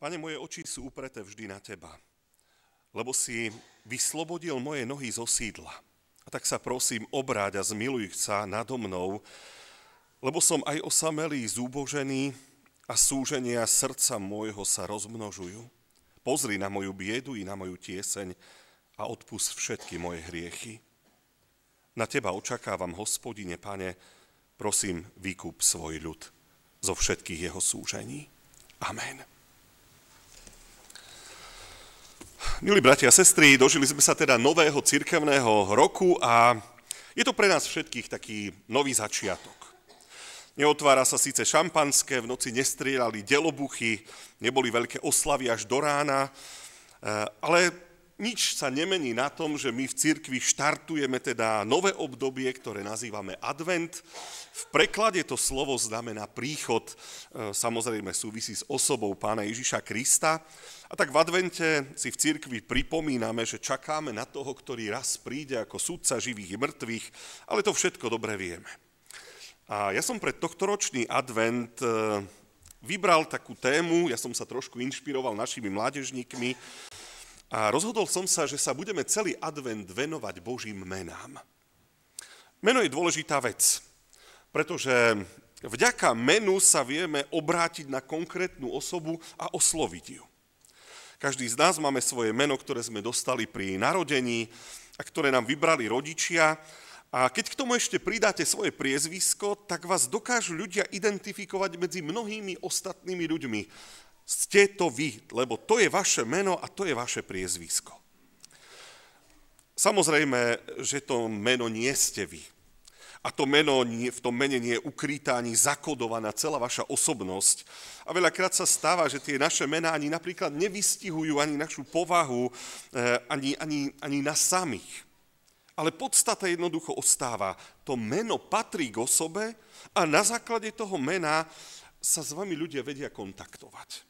Pane, moje oči sú upreté vždy na Teba, lebo si vyslobodil moje nohy zo sídla. A tak sa prosím, obráť a zmiluj sa nado mnou, lebo som aj osamelý, zúbožený a súženia srdca môjho sa rozmnožujú. Pozri na moju biedu i na moju tieseň a odpusť všetky moje hriechy. Na Teba očakávam, Hospodine, Pane, prosím, vykúp svoj ľud zo všetkých jeho súžení. Amen. Milí bratia a sestry, dožili sme sa teda nového cirkevného roku a je to pre nás všetkých taký nový začiatok. Neotvára sa síce šampanské, v noci nestrieľali delobuchy, neboli veľké oslavy až do rána, ale nič sa nemení na tom, že my v cirkvi štartujeme teda nové obdobie, ktoré nazývame advent. V preklade to slovo znamená príchod, samozrejme súvisí s osobou Pána Ježiša Krista. A tak v advente si v cirkvi pripomíname, že čakáme na toho, ktorý raz príde ako sudca živých i mŕtvych, ale to všetko dobre vieme. A ja som pre tohtoročný advent vybral takú tému, ja som sa trošku inšpiroval našimi mládežníkmi a rozhodol som sa, že sa budeme celý advent venovať Božím menám. Meno je dôležitá vec, pretože vďaka menu sa vieme obrátiť na konkrétnu osobu a osloviť ju. Každý z nás máme svoje meno, ktoré sme dostali pri narodení a ktoré nám vybrali rodičia. A keď k tomu ešte pridáte svoje priezvisko, tak vás dokážu ľudia identifikovať medzi mnohými ostatnými ľuďmi. Ste to vy, lebo to je vaše meno a to je vaše priezvisko. Samozrejme, že to meno nie ste vy. A to meno, v tom mene nie je ukrytá ani zakodovaná celá vaša osobnosť. A veľakrát sa stáva, že tie naše mená ani napríklad nevystihujú ani našu povahu, ani nás samých. Ale podstata jednoducho ostáva. To meno patrí k osobe a na základe toho mena sa s vami ľudia vedia kontaktovať.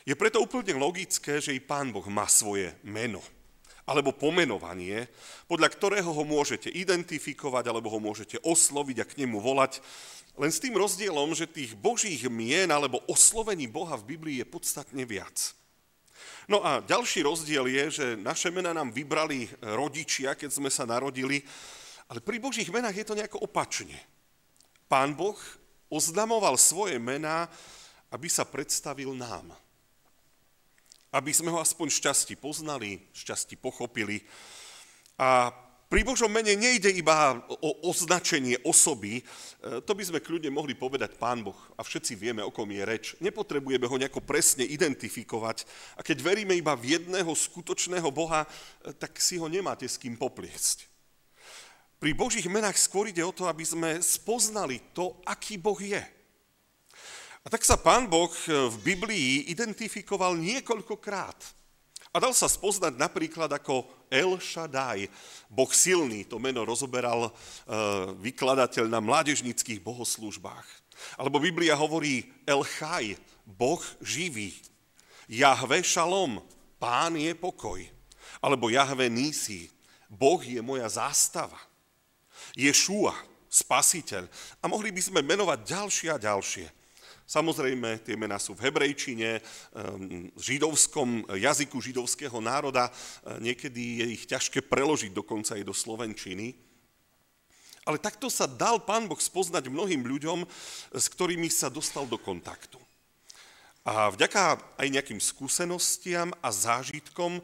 Je preto úplne logické, že i Pán Boh má svoje meno alebo pomenovanie, podľa ktorého ho môžete identifikovať, alebo ho môžete osloviť a k nemu volať. Len s tým rozdielom, že tých Božích mien alebo oslovení Boha v Biblii je podstatne viac. No a ďalší rozdiel je, že naše mená nám vybrali rodičia, keď sme sa narodili, ale pri Božích menách je to nejako opačne. Pán Boh oznamoval svoje mená, aby sa predstavil nám. Aby sme ho aspoň šťastí poznali, šťastí pochopili. A pri Božom mene nejde iba o označenie osoby, to by sme kľudne mohli povedať Pán Boh a všetci vieme, o kom je reč. Nepotrebujeme ho nejako presne identifikovať a keď veríme iba v jedného skutočného Boha, tak si ho nemáte s kým popliesť. Pri Božích menách skôr ide o to, aby sme spoznali to, aký Boh je. A tak sa Pán Boh v Biblii identifikoval niekoľkokrát. A dal sa spoznať napríklad ako El Shaddai, Boh silný, to meno rozoberal vykladateľ na mládežníckych bohoslúžbách. Alebo Biblia hovorí El Chai, Boh živý. Jahve Šalom, Pán je pokoj. Alebo Jahve Nisi, Boh je moja zástava. Ješua, Spasiteľ. A mohli by sme menovať ďalšie a ďalšie. Samozrejme, tie mená sú v hebrejčine, židovskom jazyku židovského národa. Niekedy je ich ťažké preložiť dokonca aj do slovenčiny. Ale takto sa dal Pán Boh spoznať mnohým ľuďom, s ktorými sa dostal do kontaktu. A vďaka aj nejakým skúsenostiam a zážitkom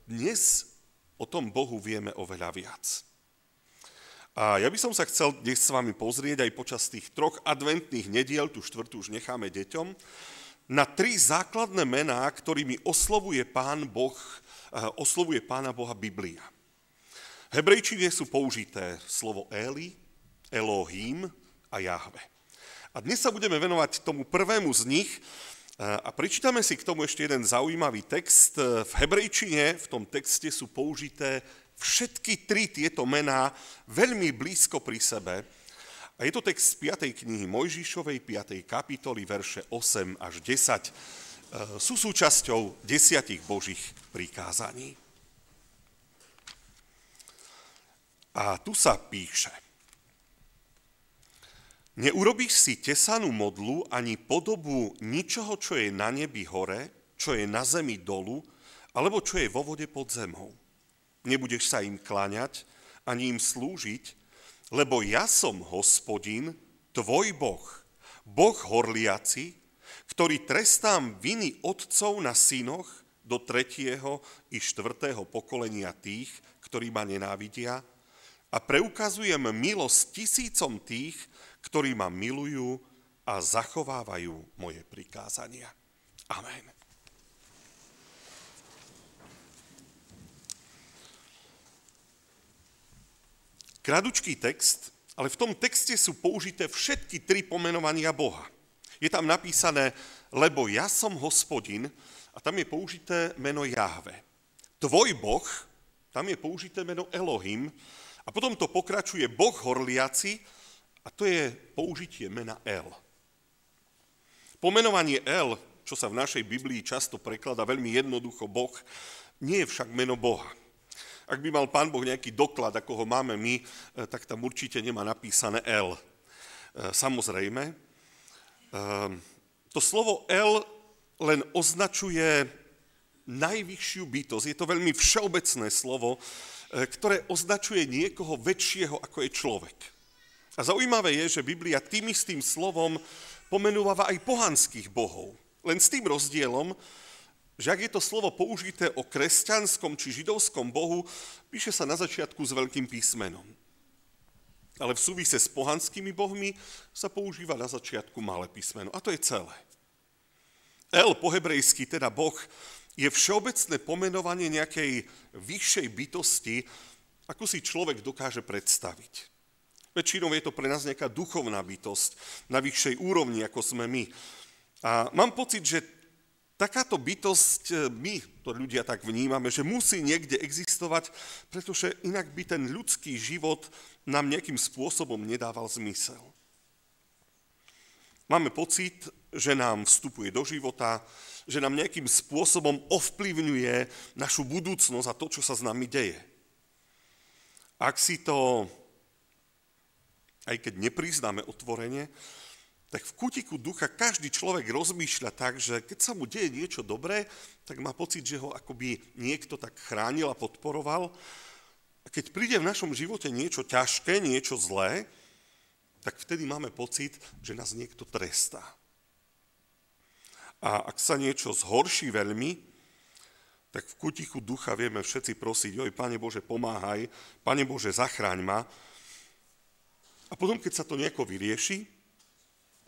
dnes o tom Bohu vieme oveľa viac. A ja by som sa chcel dnes s vami pozrieť aj počas tých 3 adventných nediel, tú 4. už necháme deťom, na 3 základné mená, ktorými oslovuje Pána Boha Biblia. V hebrejčine sú použité slovo Eli, Elohim a Jahve. A dnes sa budeme venovať tomu prvému z nich a prečítame si k tomu ešte jeden zaujímavý text. V hebrejčine v tom texte sú použité všetky 3 tieto mená veľmi blízko pri sebe. A je to text z 5. knihy Mojžišovej, 5. kapitoly, verše 8 až 10. Sú súčasťou 10 Božích prikázaní. A tu sa píše: Neurobíš si tesanú modlu ani podobu ničoho, čo je na nebi hore, čo je na zemi dolu, alebo čo je vo vode pod zemou. Nebudeš sa im kláňať, ani im slúžiť, lebo ja som Hospodin, tvoj Boh, Boh horliaci, ktorý trestám viny otcov na synoch do 3. i 4. pokolenia tých, ktorí ma nenávidia, a preukazujem milosť tisícom tých, ktorí ma milujú a zachovávajú moje prikázania. Amen. Krádučký text, ale v tom texte sú použité všetky 3 pomenovania Boha. Je tam napísané, lebo ja som Hospodin, a tam je použité meno Jahve. Tvoj Boh, tam je použité meno Elohim, a potom to pokračuje Boh horliaci, a to je použitie mena El. Pomenovanie El, čo sa v našej Biblii často prekladá veľmi jednoducho Boh, nie je však meno Boha. Ak by mal Pán Boh nejaký doklad, ako ho máme my, tak tam určite nemá napísané El. Samozrejme, to slovo El len označuje najvyššiu bytosť. Je to veľmi všeobecné slovo, ktoré označuje niekoho väčšieho, ako je človek. A zaujímavé je, že Biblia tým istým slovom pomenúva aj pohanských bohov. Len s tým rozdielom, že ak je to slovo použité o kresťanskom či židovskom bohu, píše sa na začiatku s veľkým písmenom. Ale v súvise s pohanskými bohmi sa používa na začiatku malé písmeno. A to je celé. El po hebrejsky, teda Boh, je všeobecné pomenovanie nejakej vyššej bytosti, ako si človek dokáže predstaviť. Väčšinou je to pre nás nejaká duchovná bytosť na vyššej úrovni, ako sme my. A mám pocit, že takáto bytosť, my to ľudia tak vnímame, že musí niekde existovať, pretože inak by ten ľudský život nám nejakým spôsobom nedával zmysel. Máme pocit, že nám vstupuje do života, že nám nejakým spôsobom ovplyvňuje našu budúcnosť a to, čo sa s nami deje. Ak si to, aj keď nepriznáme otvorene, tak v kútiku ducha každý človek rozmýšľa tak, že keď sa mu deje niečo dobré, tak má pocit, že ho akoby niekto tak chránil a podporoval. A keď príde v našom živote niečo ťažké, niečo zlé, tak vtedy máme pocit, že nás niekto trestá. A ak sa niečo zhorší veľmi, tak v kútiku ducha vieme všetci prosiť, oj, Pane Bože, pomáhaj, Pane Bože, zachráň ma. A potom, keď sa to nejako vyrieši,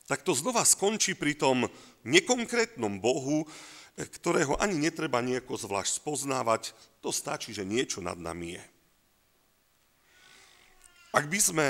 tak to znova skončí pri tom nekonkrétnom Bohu, ktorého ani netreba nejako zvlášť spoznávať, to stačí, že niečo nad nami je. Ak by sme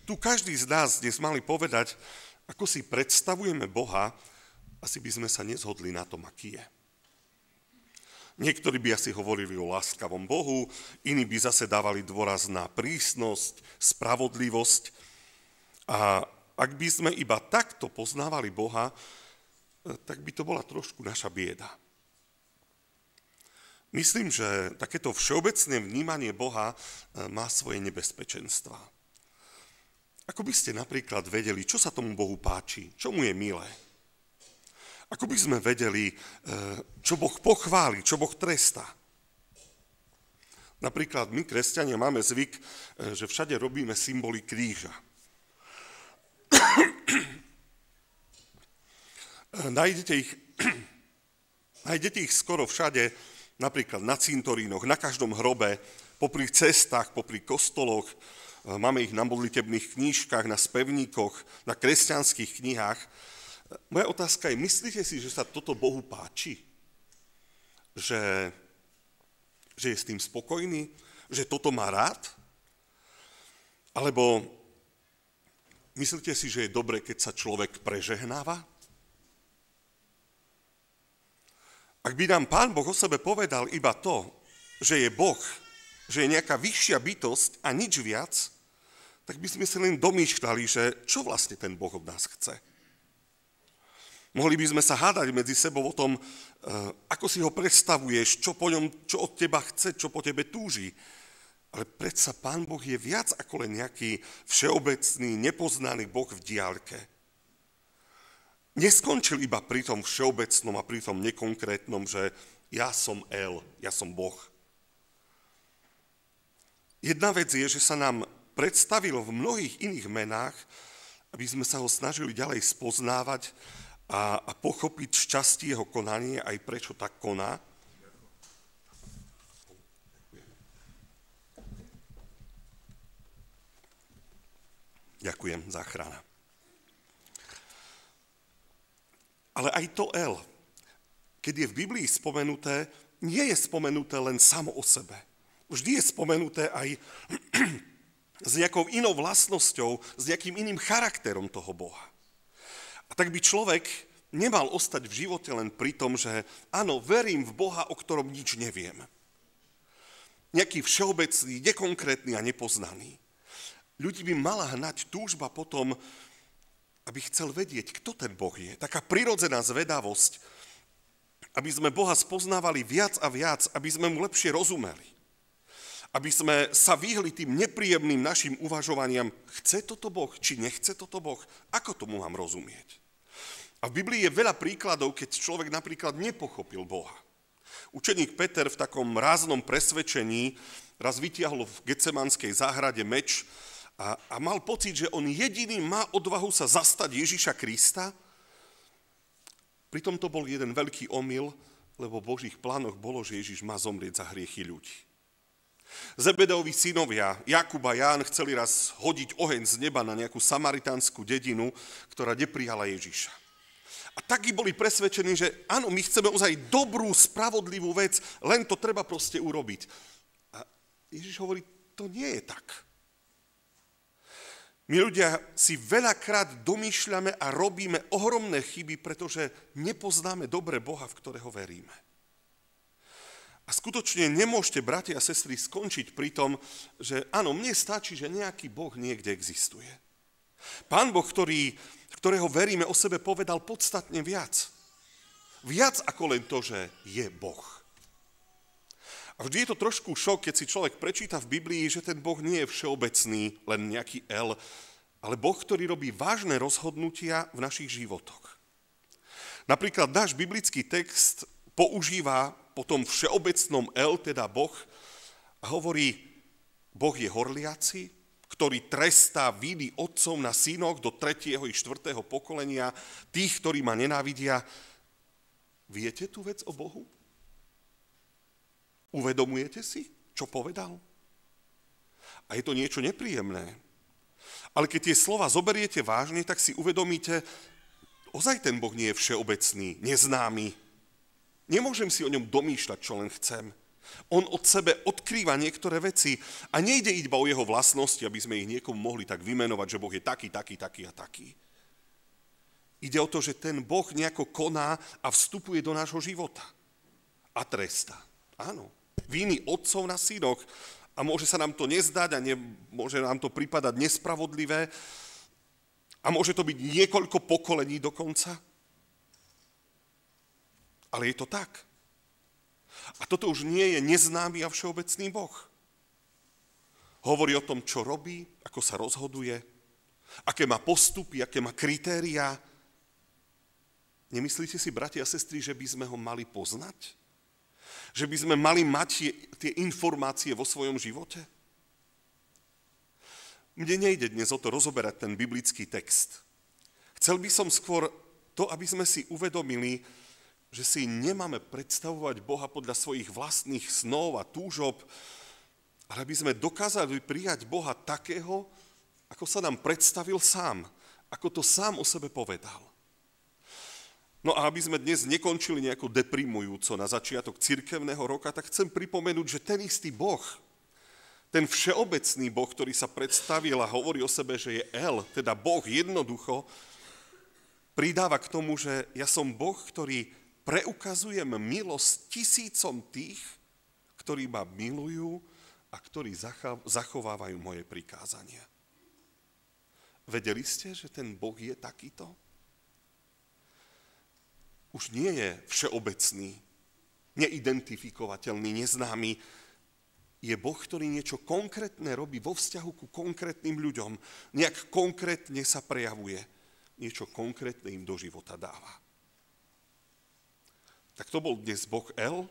tu každý z nás dnes mali povedať, ako si predstavujeme Boha, asi by sme sa nezhodli na tom, aký je. Niektorí by asi hovorili o láskavom Bohu, iní by zase dávali dôraz na prísnosť, spravodlivosť. A ak by sme iba takto poznávali Boha, tak by to bola trošku naša bieda. Myslím, že takéto všeobecné vnímanie Boha má svoje nebezpečenstvá. Ako by ste napríklad vedeli, čo sa tomu Bohu páči, čo mu je milé? Ako by sme vedeli, čo Boh pochváli, čo Boh trestá? Napríklad my, kresťania, máme zvyk, že všade robíme symboly kríža. Nájdete ich skoro všade, napríklad na cintorínoch, na každom hrobe, popri cestách, popri kostoloch, máme ich na modlitebných knížkach, na spevníkoch, na kresťanských knihách. Moja otázka je, myslíte si, že sa toto Bohu páči? Že je s tým spokojný? Že toto má rád? Alebo myslíte si, že je dobre, keď sa človek prežehnáva? Ak by nám Pán Boh o sebe povedal iba to, že je Boh, že je nejaká vyššia bytosť a nič viac, tak by sme si len domýšľali, že čo vlastne ten Boh od nás chce. Mohli by sme sa hádať medzi sebou o tom, ako si ho predstavuješ, čo od teba chce, čo po tebe túži. Ale predsa Pán Boh je viac ako len nejaký všeobecný, nepoznaný Boh v diaľke. Neskončil iba pri tom všeobecnom a pri tom nekonkrétnom, že ja som El, ja som Boh. Jedna vec je, že sa nám predstavilo v mnohých iných menách, aby sme sa ho snažili ďalej spoznávať a pochopiť šťastie jeho konanie, aj prečo tak koná. Ďakujem, záchrana. Ale aj to El, keď je v Biblii spomenuté, nie je spomenuté len samo o sebe. Vždy je spomenuté aj s nejakou inou vlastnosťou, s nejakým iným charakterom toho Boha. A tak by človek nemal ostať v živote len pri tom, že áno, verím v Boha, o ktorom nič neviem. Nejaký všeobecný, nekonkrétny a nepoznaný. Ľudí by mala hnať túžba potom, aby chcel vedieť, kto ten Boh je. Taká prirodzená zvedavosť, aby sme Boha spoznávali viac a viac, aby sme mu lepšie rozumeli. Aby sme sa vyhli tým nepríjemným našim uvažovaniam, chce toto Boh, či nechce toto Boh, ako tomu mám rozumieť. A v Biblii je veľa príkladov, keď človek napríklad nepochopil Boha. Učeník Peter v takom ráznom presvedčení raz vytiahol v Getsemanskej záhrade meč a mal pocit, že on jediný má odvahu sa zastať Ježiša Krista. Pritom to bol jeden veľký omyl, lebo v Božích plánoch bolo, že Ježiš má zomrieť za hriechy ľudí. Zebedeovi synovia Jakub a Ján chceli raz hodiť oheň z neba na nejakú samaritánsku dedinu, ktorá neprijala Ježiša. A takí boli presvedčení, že áno, my chceme ozaj dobrú, spravodlivú vec, len to treba proste urobiť. A Ježiš hovorí, to nie je tak. My ľudia si veľakrát domýšľame a robíme ohromné chyby, pretože nepoznáme dobre Boha, v ktorého veríme. A skutočne nemôžete, bratia a sestry, skončiť pri tom, že áno, mne stačí, že nejaký Boh niekde existuje. Pán Boh, ktorého veríme, o sebe povedal podstatne viac. Viac ako len to, že je Boh. A vždy je to trošku šok, keď si človek prečíta v Biblii, že ten Boh nie je všeobecný, len nejaký El, ale Boh, ktorý robí vážne rozhodnutia v našich životoch. Napríklad náš biblický text používa po tom všeobecnom El, teda Boh, a hovorí, Boh je horliaci, ktorý trestá viny otcov na synoch do 3. i 4. pokolenia, tých, ktorí ma nenávidia. Viete tú vec o Bohu? Uvedomujete si, čo povedal? A je to niečo nepríjemné. Ale keď tie slova zoberiete vážne, tak si uvedomíte, ozaj ten Boh nie je všeobecný, neznámy. Nemôžem si o ňom domýšľať, čo len chcem. On od sebe odkrýva niektoré veci a nejde iba o jeho vlastnosti, aby sme ich niekomu mohli tak vymenovať, že Boh je taký, taký, taký a taký. Ide o to, že ten Boh nejako koná a vstupuje do nášho života. A trestá. Áno. Viny otcov na synoch. A môže sa nám to nezdať a môže nám to pripadať nespravodlivé. A môže to byť niekoľko pokolení dokonca. Ale je to tak. A toto už nie je neznámy a všeobecný Boh. Hovorí o tom, čo robí, ako sa rozhoduje, aké má postupy, aké má kritériá. Nemyslíte si, bratia a sestry, že by sme ho mali poznať? Že by sme mali mať tie informácie vo svojom živote? Mne nejde dnes o to rozoberať ten biblický text. Chcel by som skôr to, aby sme si uvedomili, že si nemáme predstavovať Boha podľa svojich vlastných snov a túžob, ale aby sme dokázali prijať Boha takého, ako sa nám predstavil sám, ako to sám o sebe povedal. No a aby sme dnes nekončili nejako deprimujúco na začiatok cirkevného roka, tak chcem pripomenúť, že ten istý Boh, ten všeobecný Boh, ktorý sa predstavil a hovorí o sebe, že je El, teda Boh jednoducho, pridáva k tomu, že ja som Boh, ktorý preukazujem milosť tisícom tých, ktorí ma milujú a ktorí zachovávajú moje prikázania. Vedeli ste, že ten Boh je takýto? Už nie je všeobecný, neidentifikovateľný, neznámy, je Boh, ktorý niečo konkrétne robí vo vzťahu ku konkrétnym ľuďom. Nejak konkrétne sa prejavuje. Niečo konkrétne im do života dáva. Tak to bol dnes Boh El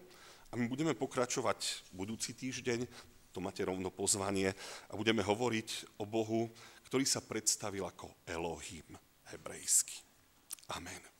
a my budeme pokračovať budúci týždeň, to máte rovno pozvanie, a budeme hovoriť o Bohu, ktorý sa predstavil ako Elohim hebrejsky. Amen.